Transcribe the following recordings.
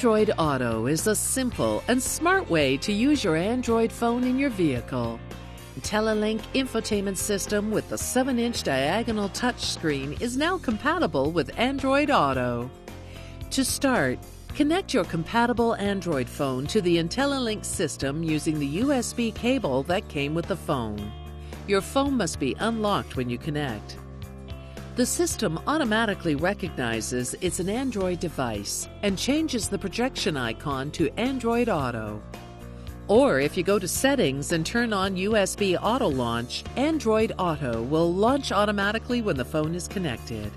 Android Auto is a simple and smart way to use your Android phone in your vehicle. Telelink infotainment system with the 7-inch diagonal touchscreen is now compatible with Android Auto. To start, connect your compatible Android phone to the IntelliLink system using the USB cable that came with the phone. Your phone must be unlocked when you connect. The system automatically recognizes it's an Android device and changes the projection icon to Android Auto. Or if you go to Settings and turn on USB Auto Launch, Android Auto will launch automatically when the phone is connected.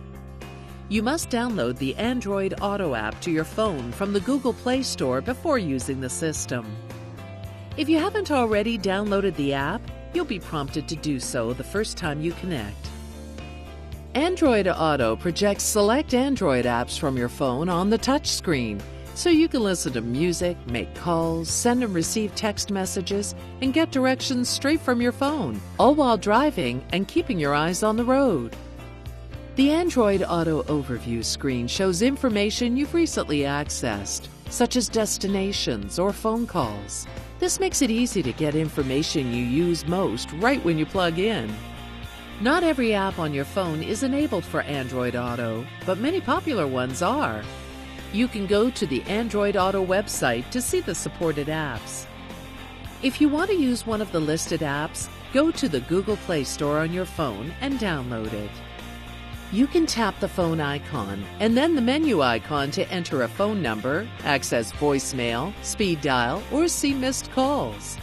You must download the Android Auto app to your phone from the Google Play Store before using the system. If you haven't already downloaded the app, you'll be prompted to do so the first time you connect. Android Auto projects select Android apps from your phone on the touchscreen, so you can listen to music, make calls, send and receive text messages, and get directions straight from your phone, all while driving and keeping your eyes on the road. The Android Auto Overview screen shows information you've recently accessed, such as destinations or phone calls. This makes it easy to get information you use most right when you plug in. Not every app on your phone is enabled for Android Auto, but many popular ones are. You can go to the Android Auto website to see the supported apps. If you want to use one of the listed apps, go to the Google Play Store on your phone and download it. You can tap the phone icon and then the menu icon to enter a phone number, access voicemail, speed dial, or see missed calls.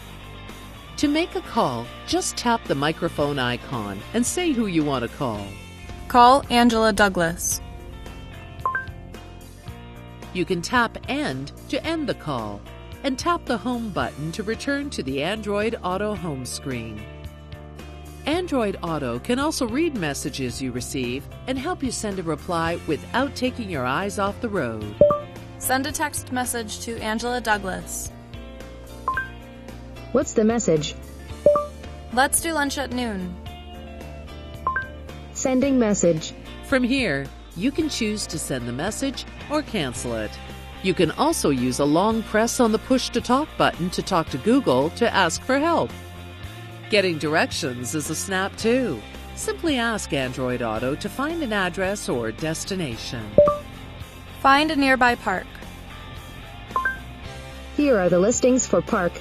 To make a call, just tap the microphone icon and say who you want to call. Call Angela Douglas. You can tap End to end the call, and tap the Home button to return to the Android Auto home screen. Android Auto can also read messages you receive and help you send a reply without taking your eyes off the road. Send a text message to Angela Douglas. What's the message? Let's do lunch at noon. Sending message. From here, you can choose to send the message or cancel it. You can also use a long press on the push-to-talk button to talk to Google to ask for help. Getting directions is a snap too. Simply ask Android Auto to find an address or destination. Find a nearby park. Here are the listings for park.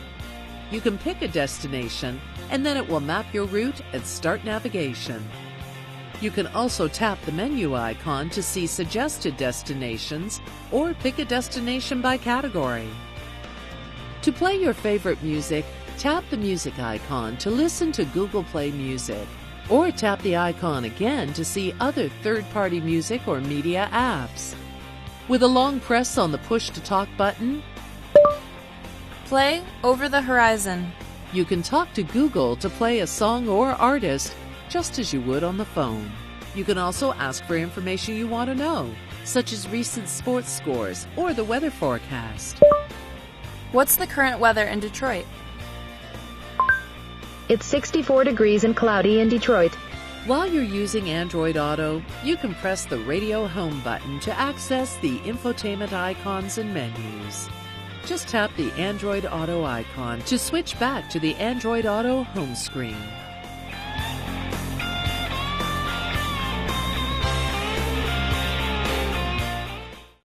You can pick a destination, and then it will map your route and start navigation. You can also tap the menu icon to see suggested destinations or pick a destination by category. To play your favorite music, tap the music icon to listen to Google Play Music, or tap the icon again to see other third-party music or media apps. With a long press on the push-to-talk button, Play Over the Horizon. You can talk to Google to play a song or artist just as you would on the phone. You can also ask for information you want to know, such as recent sports scores or the weather forecast. What's the current weather in Detroit? It's 64 degrees and cloudy in Detroit. While you're using Android Auto, you can press the Radio Home button to access the infotainment icons and menus. Just tap the Android Auto icon to switch back to the Android Auto home screen.